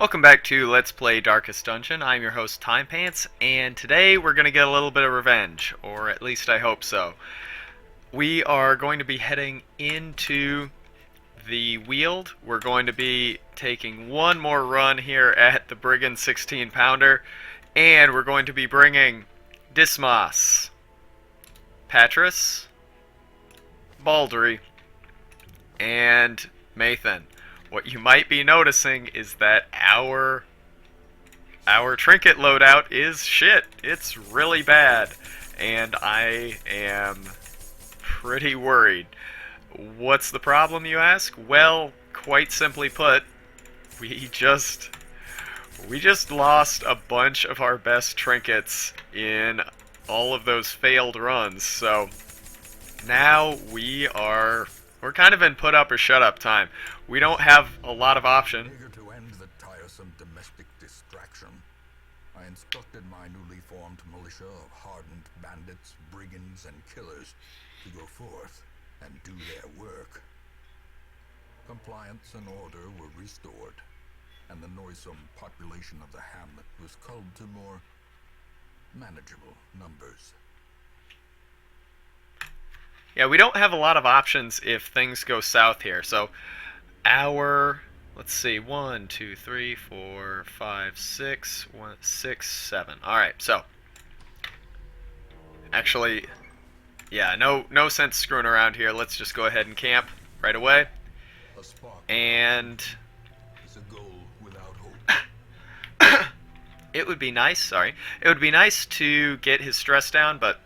Welcome back to Let's Play Darkest Dungeon. I'm your host, Timepants, and today we're going to get a little bit of revenge, or at least I hope so. We are going to be heading into the Weald. We're going to be taking one more run here at the Brigand 16-pounder, and we're going to be bringing Dismas, Patris, Baldry, and Mathan. What you might be noticing is that our trinket loadout is shit. It's really bad, and I am pretty worried. What's the problem, you ask? Well, quite simply put, we just lost a bunch of our best trinkets in all of those failed runs. So now we're kind of in put up or shut up time. We don't have a lot of option. Eager to end the tiresome domestic distraction, I instructed my newly formed militia of hardened bandits, brigands, and killers to go forth and do their work. Compliance and order were restored, and the noisome population of the hamlet was culled to more manageable numbers. Yeah, we don't have a lot of options if things go south here. So let's see, 1, 2, 3, 4, 5, 6, 1, 6, 7. Alright, so actually, yeah, no sense screwing around here. Let's just go ahead and camp right away. And Is a goal without hope. it would be nice, it would be nice to get his stress down, but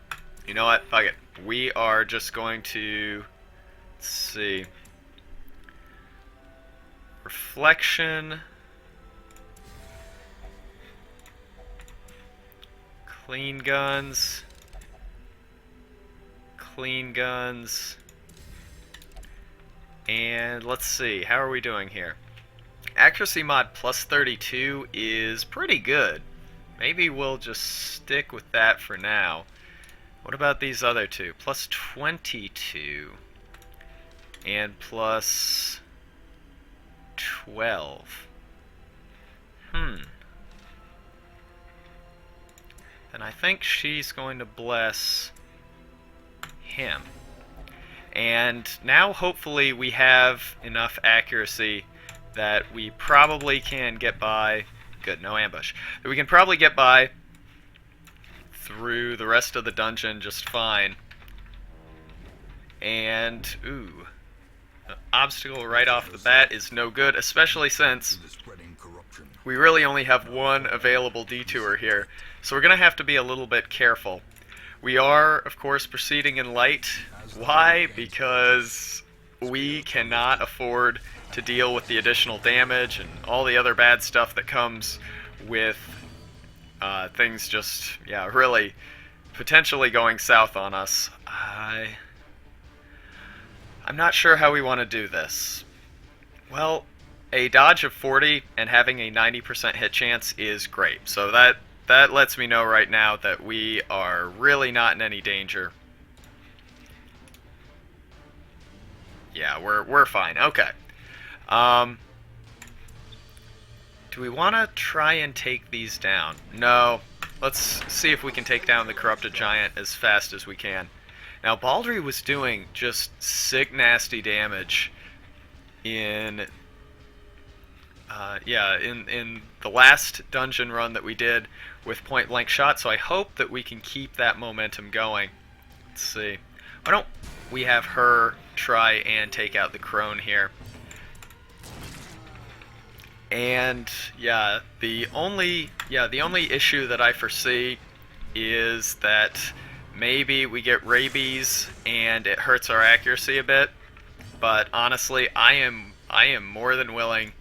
you know what? Fuck it. We are just going to, let's see, reflection, clean guns, and let's see, how are we doing here? Accuracy mod plus 32 is pretty good. Maybe we'll just stick with that for now. What about these other two? Plus 22 and plus 12. Then I think she's going to bless him. And now hopefully we have enough accuracy that we probably can get by. Good, no ambush. That we can probably get by through the rest of the dungeon just fine. And, ooh, the obstacle right off the bat is no good, especially since we really only have one available detour here. So we're going to have to be a little bit careful. We are, of course, proceeding in light. Why? Because we cannot afford to deal with the additional damage and all the other bad stuff that comes with things just, yeah, really potentially going south on us. I'm not sure how we want to do this. Well, a dodge of 40 and having a 90% hit chance is great. So that lets me know right now that we are really not in any danger. Yeah, we're fine. Okay. Do we want to try and take these down? No. Let's see if we can take down the Corrupted Giant as fast as we can. Now, Baldry was doing just sick, nasty damage in, in the last dungeon run that we did with point-blank shot, so I hope that we can keep that momentum going. Let's see. Why don't we have her try and take out the crone here? And yeah, the only issue that I foresee is that maybe we get rabies and it hurts our accuracy a bit. But honestly, I am more than willing.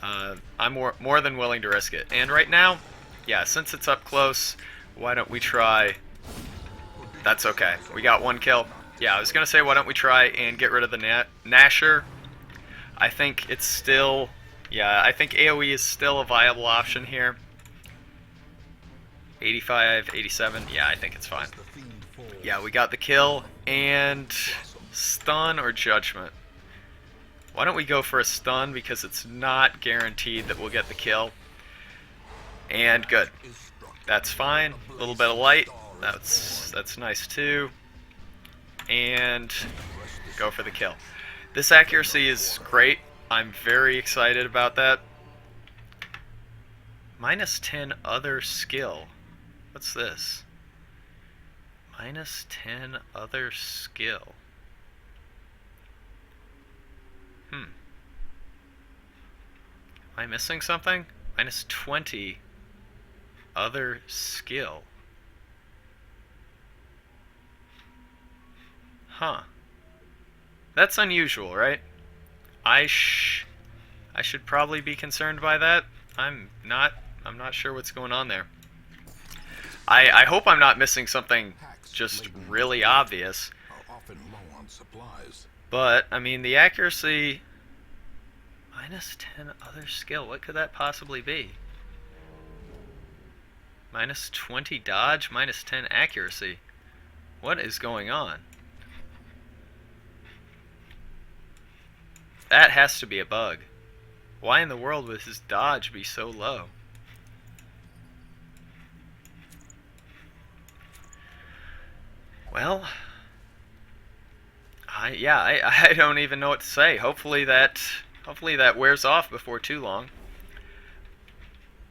I'm more than willing to risk it. And right now, yeah, since it's up close, why don't we try? That's okay. We got one kill. Yeah, I was gonna say, why don't we try and get rid of the Nasher? I think it's still. Yeah, I think AoE is still a viable option here. 85, 87, yeah, I think it's fine. Yeah, we got the kill, and stun or judgment. Why don't we go for a stun, because it's not guaranteed that we'll get the kill. And good. That's fine. A little bit of light. That's nice too. And go for the kill. This accuracy is great. I'm very excited about that. Minus 10 other skill. What's this? Minus 10 other skill. Am I missing something? Minus 20 other skill. Huh. That's unusual, right? I should probably be concerned by that. I'm not sure what's going on there. I hope I'm not missing something just really obvious. Often low on supplies. But, I mean, the accuracy... Minus 10 other skill. What could that possibly be? Minus 20 dodge, minus 10 accuracy. What is going on? That has to be a bug. Why in the world would his dodge be so low? Well, I don't even know what to say. Hopefully that wears off before too long.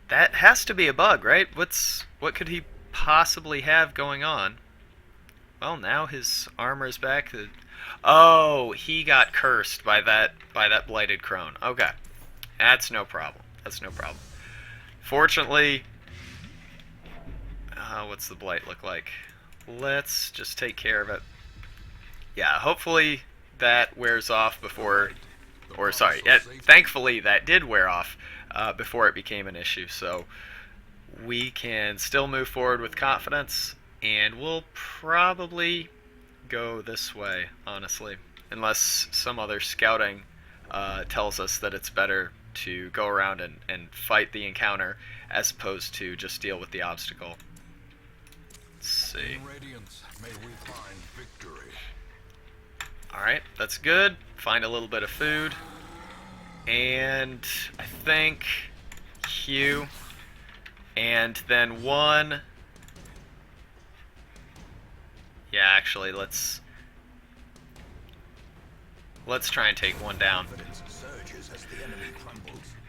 That has to be a bug, right? What could he possibly have going on? Well, now his armor is back. Oh, he got cursed by that blighted crone. Okay, that's no problem. That's no problem. Fortunately, what's the blight look like? Let's just take care of it. Yeah, hopefully that wears off before, or sorry, thankfully that did wear off before it became an issue. So we can still move forward with confidence, and we'll probably go this way, honestly, unless some other scouting tells us that it's better to go around and fight the encounter as opposed to just deal with the obstacle. Let's see. Alright, that's good. Find a little bit of food. And I think Q. And then one. Yeah, actually, let's try and take one down.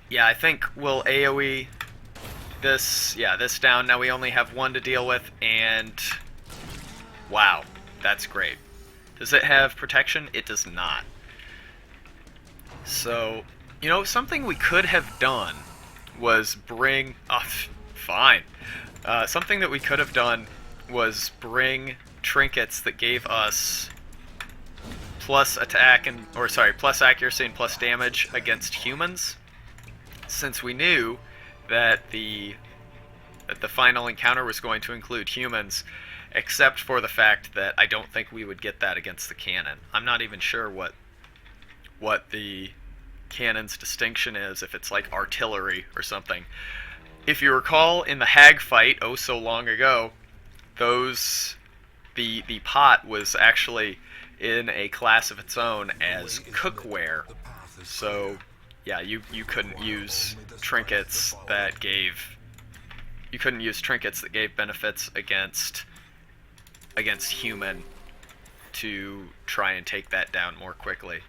Yeah, I think we'll AoE this down. Now we only have one to deal with, and wow, that's great. Does it have protection? It does not. So, you know, something we could have done was bring... Oh, fine. Something that we could have done was bring trinkets that gave us plus attack and... or sorry, plus accuracy and plus damage against humans. Since we knew that the final encounter was going to include humans, except for the fact that I don't think we would get that against the cannon. I'm not even sure what the cannon's distinction is, if it's like artillery or something. If you recall, in the hag fight oh so long ago, the pot was actually in a class of its own as cookware. So yeah, you couldn't use trinkets that gave benefits against human to try and take that down more quickly.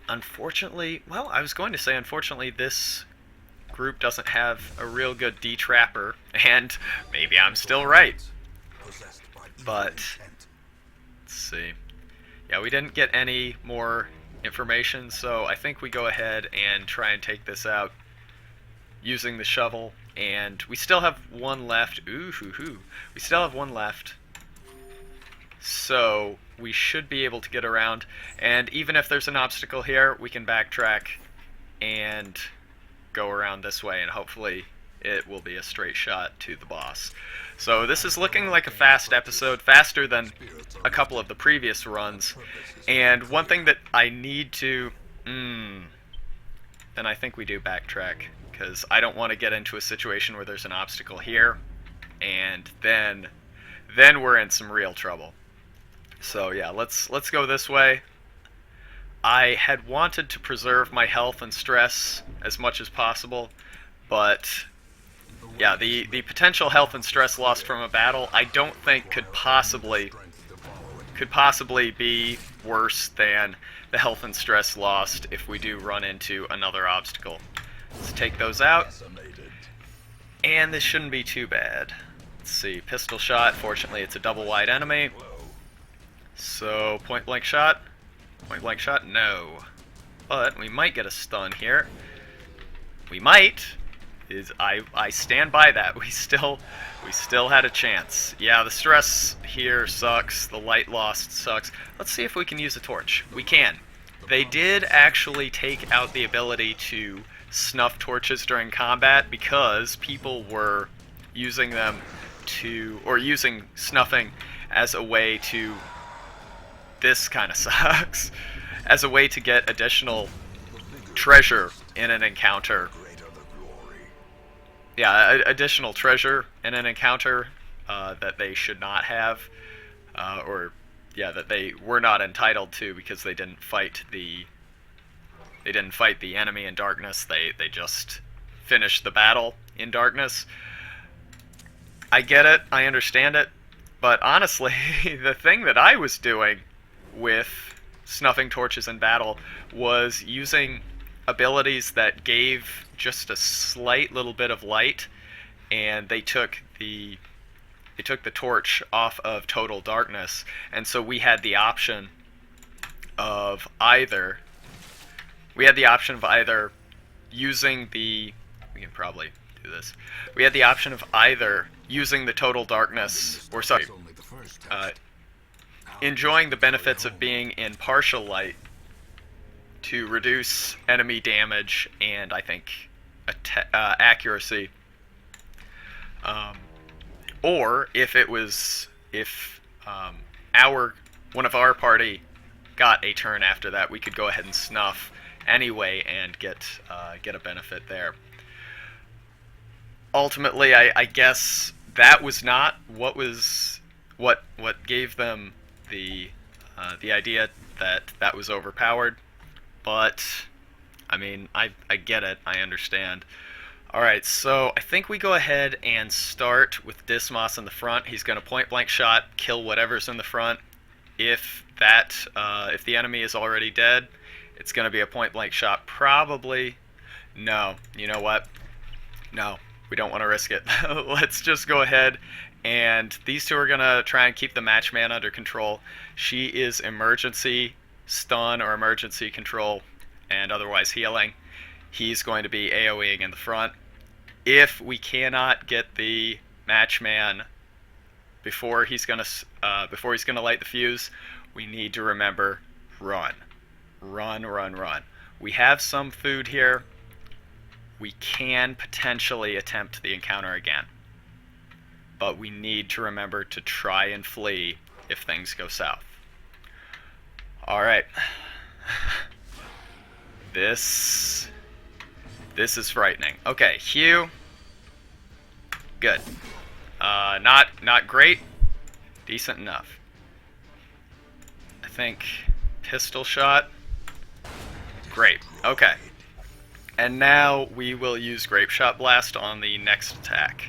Unfortunately, well, I was going to say unfortunately this group doesn't have a real good D-trapper, and maybe I'm still right. But let's see. Yeah, we didn't get any more information, so I think we go ahead and try and take this out using the shovel. And we still have one left. Ooh, hoo, hoo. We still have one left. So we should be able to get around. And even if there's an obstacle here, we can backtrack and go around this way. And hopefully it will be a straight shot to the boss. So this is looking like a fast episode, faster than a couple of the previous runs. And one thing that I need to... then I think we do backtrack, because I don't want to get into a situation where there's an obstacle here, and then we're in some real trouble. So yeah, let's go this way. I had wanted to preserve my health and stress as much as possible, but yeah, the potential health and stress lost from a battle I don't think could possibly be worse than the health and stress lost if we do run into another obstacle. Let's take those out. And this shouldn't be too bad. Let's see, pistol shot. Fortunately, it's a double wide enemy. So, point blank shot. Point blank shot, no. But we might get a stun here. We might. I stand by that. We still had a chance. Yeah, the stress here sucks. The light lost sucks. Let's see if we can use a torch. We can. They did actually take out the ability to snuff torches during combat because people were using them using snuffing as a way to, this kind of sucks, as a way to get additional treasure in an encounter. Yeah, additional treasure in an encounter that they should not have, that they were not entitled to because they didn't fight the enemy in darkness. They just finished the battle in darkness. I get it, I understand it, but honestly, the thing that I was doing with snuffing torches in battle was using abilities that gave just a slight little bit of light, and they took the torch off of total darkness, and so we had the option of either using the, we can probably do this, we had the option of either using the total darkness, or sorry, enjoying the benefits of being in partial light to reduce enemy damage and I think accuracy, or if one of our party got a turn after that, we could go ahead and snuff anyway and get a benefit there. Ultimately, I guess that was not what gave them the idea that was overpowered. But I mean, I get it. I understand. Alright, so I think we go ahead and start with Dismas in the front. He's going to point blank shot, kill whatever's in the front. If the enemy is already dead, it's going to be a point blank shot. Probably. No. You know what? No. We don't want to risk it. Let's just go ahead, and these two are going to try and keep the matchman under control. She is emergency stun or emergency control and otherwise healing. He's going to be AoEing in the front. If we cannot get the matchman before he's gonna light the fuse, we need to remember, run. We have some food here. We can potentially attempt the encounter again, but we need to remember to try and flee if things go south. Alright. This is frightening. Okay, Hugh. Good. Not great. Decent enough. I think pistol shot. Great. Okay. And now we will use Grape Shot Blast on the next attack.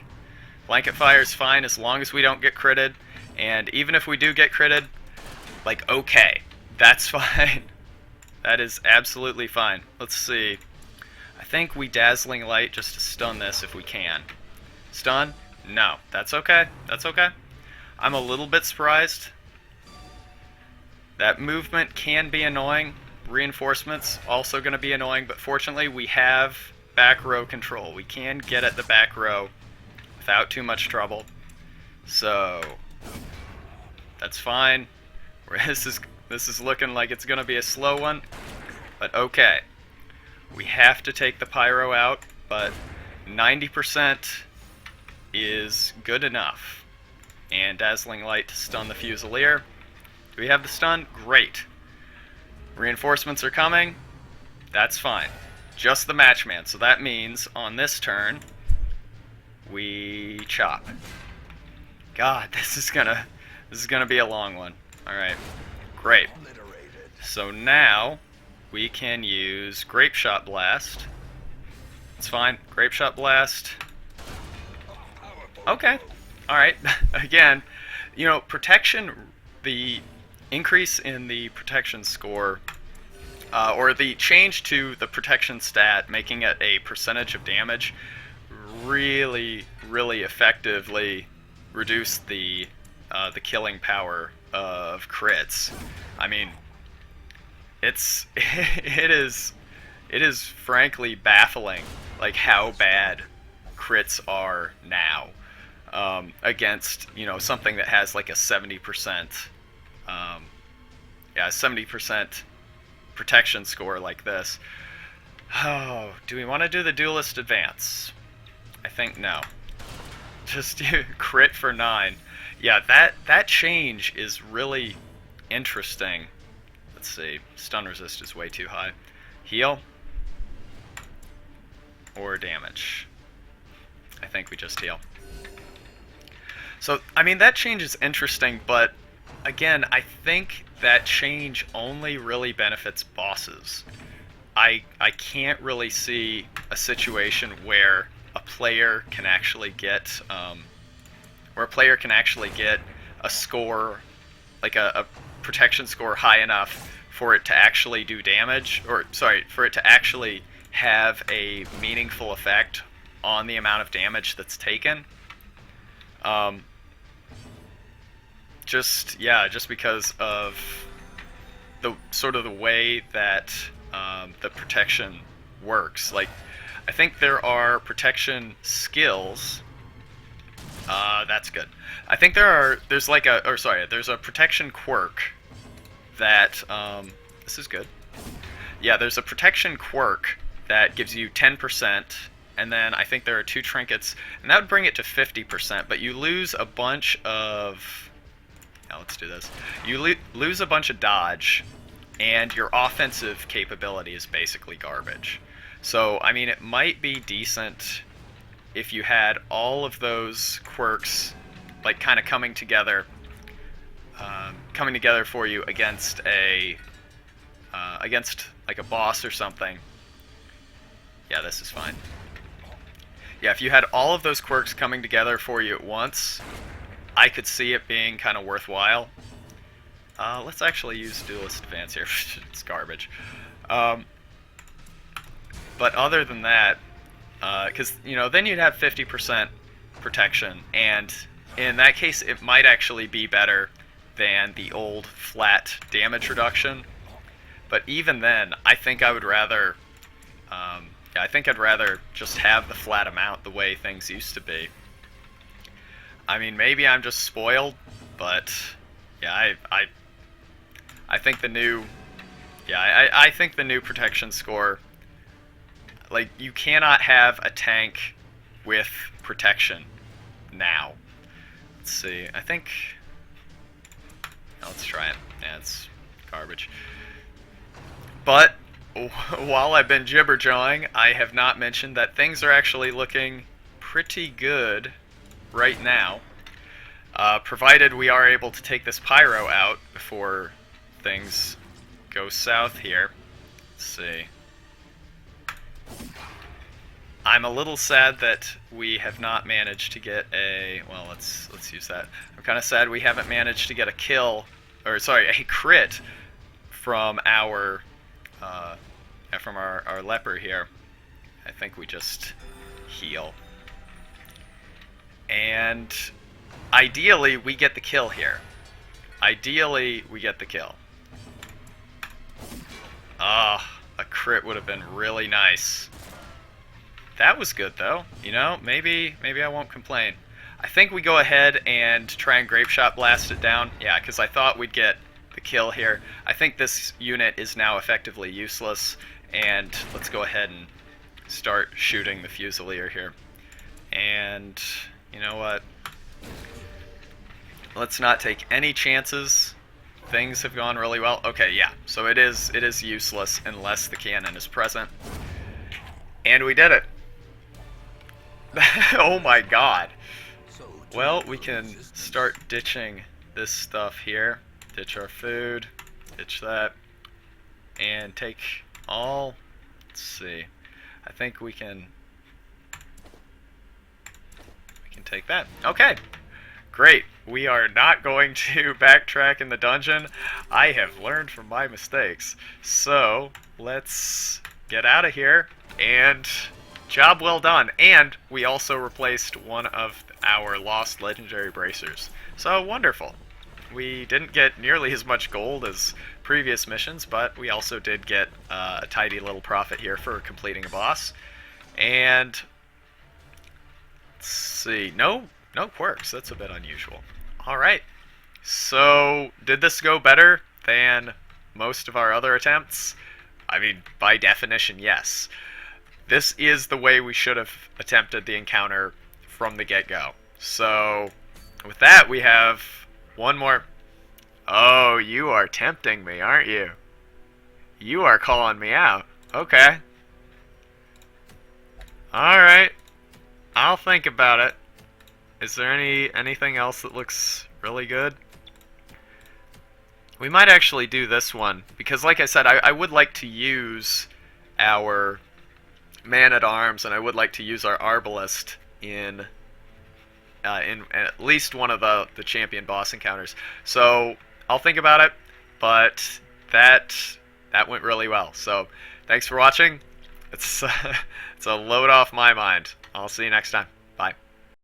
Blanket fire is fine as long as we don't get critted, and even if we do get critted, like, okay, that's fine. That is absolutely fine. Let's see. I think we Dazzling Light just to stun this if we can. Stun? No. That's okay. That's okay. I'm a little bit surprised. That movement can be annoying. Reinforcements also going to be annoying, but fortunately we have back row control. We can get at the back row without too much trouble. So that's fine. This is looking like it's going to be a slow one, but okay. We have to take the pyro out, but 90% is good enough. And Dazzling Light to stun the Fusilier. Do we have the stun? Great. Reinforcements are coming. That's fine. Just the matchman. So that means on this turn, we chop. God, this is gonna be a long one. All right. Great. So now we can use Grape Shot Blast. It's fine. Grape Shot Blast. Okay. Alright. Again, you know, protection, the increase in the protection score, or the change to the protection stat, making it a percentage of damage, really, really effectively reduce the killing power of crits. I mean, it is frankly baffling, like how bad crits are now, against, you know, something that has like a 70%, 70% protection score like this. Oh, do we want to do the Duelist Advance? I think no. Just crit for 9. Yeah, that change is really interesting. Let's see. Stun resist is way too high. Heal or damage? I think we just heal. So, I mean, that change is interesting, but again, I think that change only really benefits bosses. I can't really see a situation where a player can actually get a score, like a protection score high enough for it to actually do damage, or sorry, for it to actually have a meaningful effect on the amount of damage that's taken. Just because of the sort of the way that the protection works. Like, I think there are protection skills. That's good. I think there's a protection quirk that, this is good. Yeah, there's a protection quirk that gives you 10%, and then I think there are 2 trinkets, and that would bring it to 50%, but you lose a bunch of... Now let's do this. You lose a bunch of dodge, and your offensive capability is basically garbage. So, I mean, it might be decent if you had all of those quirks, like, kind of coming together for you against like a boss or something. Yeah, this is fine. Yeah, if you had all of those quirks coming together for you at once, I could see it being kind of worthwhile. Let's actually use Duelist Advance here. It's garbage. But other than that, because, you know, then you'd have 50% protection, and in that case, it might actually be better than the old flat damage reduction. But even then, I think I would rather, I think I'd rather just have the flat amount the way things used to be. I mean, maybe I'm just spoiled, but yeah, I think the new, I think the new protection score, like, you cannot have a tank with protection now. Let's see, I think, let's try it. Yeah, it's garbage. But while I've been jibber-jawing, I have not mentioned that things are actually looking pretty good right now, provided we are able to take this pyro out before things go south here. Let's see. I'm a little sad that we have not managed to get a, well, let's use that. I'm kind of sad we haven't managed to get a kill, or sorry, a crit from our leper here. I think we just heal. And ideally, we get the kill here. Ideally, we get the kill. Ah, a crit would have been really nice. That was good, though. You know, maybe I won't complain. I think we go ahead and try and Grape Shot Blast it down. Yeah, because I thought we'd get the kill here. I think this unit is now effectively useless, and let's go ahead and start shooting the Fusilier here. And you know what? Let's not take any chances. Things have gone really well. Okay, yeah. So it is useless unless the cannon is present. And we did it. Oh my god. Well, we can start ditching this stuff here. Ditch our food. Ditch that. And take all... Let's see. I think we can take that. Okay. Great. We are not going to backtrack in the dungeon. I have learned from my mistakes. So, let's get out of here, and job well done. And we also replaced one of our lost legendary bracers. So, wonderful. We didn't get nearly as much gold as previous missions, but we also did get a tidy little profit here for completing a boss. And let's see, no quirks. That's a bit unusual. All right. So, did this go better than most of our other attempts? I mean, by definition, yes. This is the way we should have attempted the encounter from the get-go. So, with that, we have one more. Oh, you are tempting me, aren't you? You are calling me out. Okay. Alright. I'll think about it. Is there anything else that looks really good? We might actually do this one, because like I said, I would like to use our man-at-arms, and I would like to use our arbalist in at least one of the champion boss encounters. So I'll think about it, but that went really well. So thanks for watching. It's it's a load off my mind. I'll see you next time.